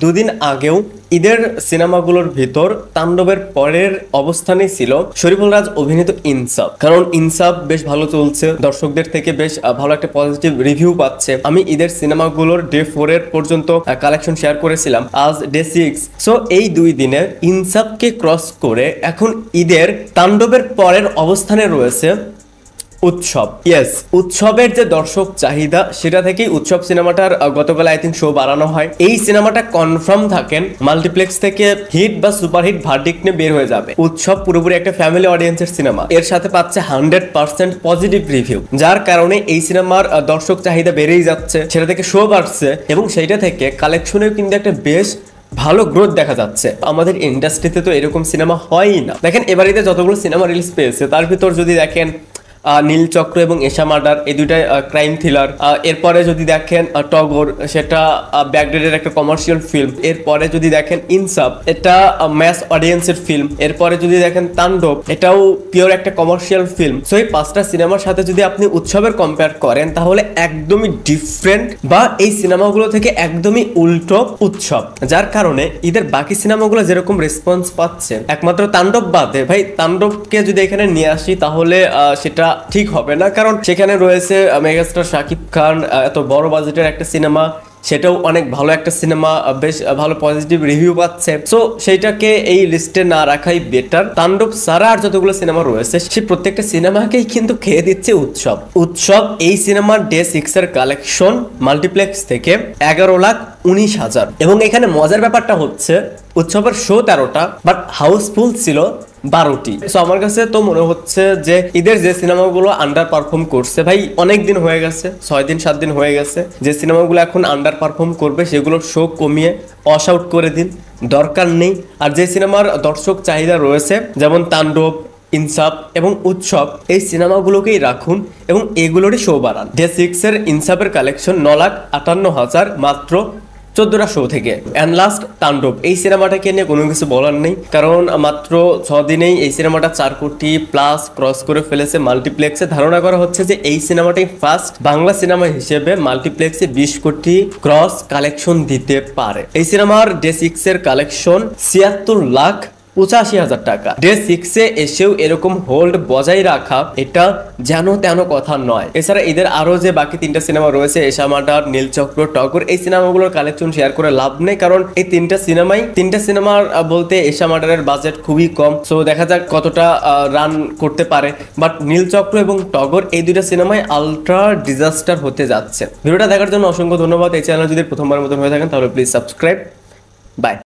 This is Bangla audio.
দুদিন আগেও ঈদের সিনেমাগুলোর ভিতর তাণ্ডবের পরের অবস্থানে ছিল শরীফুল রাজ অভিনীত ইনসাফ। কারণ ইনসাফ বেশ ভালো চলছে, দর্শকদের থেকে বেশ ভালো একটা পজিটিভ রিভিউ পাচ্ছে। আমি ঈদের সিনেমাগুলোর ডে 4 এর পর্যন্ত কালেকশন শেয়ার করেছিলাম, আজ ডে 6। সো এই 2 দিনে ইনসাফকে ক্রস করে এখন ঈদের তাণ্ডবের পরের অবস্থানে রয়েছে উৎসব। ইয়েস, উৎসবের যে দর্শক চাহিদা সেটা থেকেই উৎসব সিনেমাটার গতকাল আই থিঙ্ক শো বাড়ানো হয়। এই সিনেমাটা কনফার্ম থাকেন মাল্টিপ্লেক্স থেকে হিট বা সুপারহিট ভার্ডিক্ট নিয়ে বের হয়ে যাবে। উৎসব পুরোপুরি একটা ফ্যামিলি অডিয়েন্সের সিনেমা, এর সাথে পাচ্ছে 100% পজিটিভ রিভিউ, যার কারণে এই সিনেমার দর্শক চাহিদা বেড়েই যাচ্ছে, সেটা থেকে শো বাড়ছে এবং সেইটা থেকে কালেকশনেও কিন্তু একটা বেশ ভালো গ্রোথ দেখা যাচ্ছে। আমাদের ইন্ডাস্ট্রিতে তো এরকম সিনেমা হয়ই না। দেখেন এবারে যতগুলো সিনেমা রিলিজ পেয়েছে তার ভিতর যদি দেখেন নীলচক্র এবং এশা মার্ডার, এই দুইটা ক্রাইম থ্রিলার। এরপরে যদি দেখেন টগর, সেটা ব্যাকডেটের একটা কমার্শিয়াল ফিল্ম। এরপরে যদি দেখেন ইনসাফ, এটা ম্যাস অডিয়েন্সের ফিল্ম। এরপরে যদি দেখেন তাণ্ডব, এটাও পিওর একটা কমার্শিয়াল ফিল্ম। সো এই 5টা সিনেমার সাথে যদি আপনি উৎসবের কম্পেয়ার করেন তাহলে একদমই ডিফারেন্ট বা এই সিনেমাগুলো থেকে একদমই উল্টো উৎসব, যার কারণে ঈদের বাকি সিনেমাগুলো যেরকম রেসপন্স পাচ্ছে একমাত্র তাণ্ডব বাদে। ভাই তাণ্ডবকে যদি এখানে নিয়ে আসি তাহলে সেটা ঠিক হবে না, কারণ সেখানে রয়েছে মেগাস্টার শাকিব খান, এত বড় বাজেটের একটা সিনেমা, সেটাও অনেক ভালো একটা সিনেমা, বেশ ভালো পজিটিভ রিভিউ পাচ্ছে। সো সেইটাকে এই লিস্টে না রাখাই বেটার। তাণ্ডব ছাড়া আর যতগুলো সিনেমা রয়েছে সেই প্রত্যেকটা সিনেমাকেই কিন্তু খেয়ে দিচ্ছে উৎসব। উৎসব এই সিনেমার ডে 6 এর কালেকশন মাল্টিপ্লেক্স থেকে 11,19,000। এবং এখানে মজার ব্যাপারটা হচ্ছে উৎসবের শো 13টা, বাট হাউসফুল ছিল 12টি। সো আমার কাছে তো মনে হচ্ছে যে ঈদের যে সিনেমাগুলো আন্ডার পারফর্ম করছে, ভাই অনেক দিন হয়ে গেছে, 6 দিন 7 দিন হয়ে গেছে, যে সিনেমাগুলো এখন আন্ডার পারফর্ম করবে সেগুলোর শো কমিয়ে ওয়াশ আউট করে দিন, দরকার নেই। আর যে সিনেমার দর্শক চাহিদা রয়েছে যেমন তাণ্ডব, ইনসাফ এবং উৎসব, এই সিনেমাগুলোকেই রাখুন এবং এগুলোরই শো বাড়ান। ডে 6 এর ইনসাফের কালেকশন 9,58,000 মাত্র 14টা শো থেকে। অ্যান্ড লাস্ট তাণ্ডব, এই সিনেমাটাকে নিয়ে কোনো কিছু বলার নেই, কারণ মাত্র 6 দিনেই এই সিনেমাটা 4 কোটি প্লাস ক্রস করে ফেলেছে মাল্টিপ্লেক্সে। ধারণা করা হচ্ছে যে এই সিনেমাটাই ফার্স্ট বাংলা সিনেমা হিসেবে মাল্টিপ্লেক্সে 20 কোটি ক্রস কালেকশন দিতে পারে। এই সিনেমার ডে 6 এর কালেকশন 76,85,000 টাকা। ডে 6 এ এসেও এরকম হোল্ড বজায় রাখা এটা যেন তেন কথা নয়। এছাড়া এদের আরো যে বাকি 3টা সিনেমা রয়েছে, এশা মার্ডার, নীলচক্র, টগর, এই সিনেমাগুলোর কালেকশন শেয়ার করে লাভ নেই, কারণ এই 3টা সিনেমার বলতে এশা মার্ডারের বাজেট খুবই কম। সো দেখা যাক কতটা রান করতে পারে। বাট নীলচক্র এবং টগর, এই 2টা সিনেমায় আলট্রা ডিজাস্টার হতে যাচ্ছে। ভিডিওটা দেখার জন্য অসংখ্য ধন্যবাদ। এই চ্যানেল যদি প্রথমবার মতন হয়ে থাকেন তাহলে প্লিজ সাবস্ক্রাইব। বাই।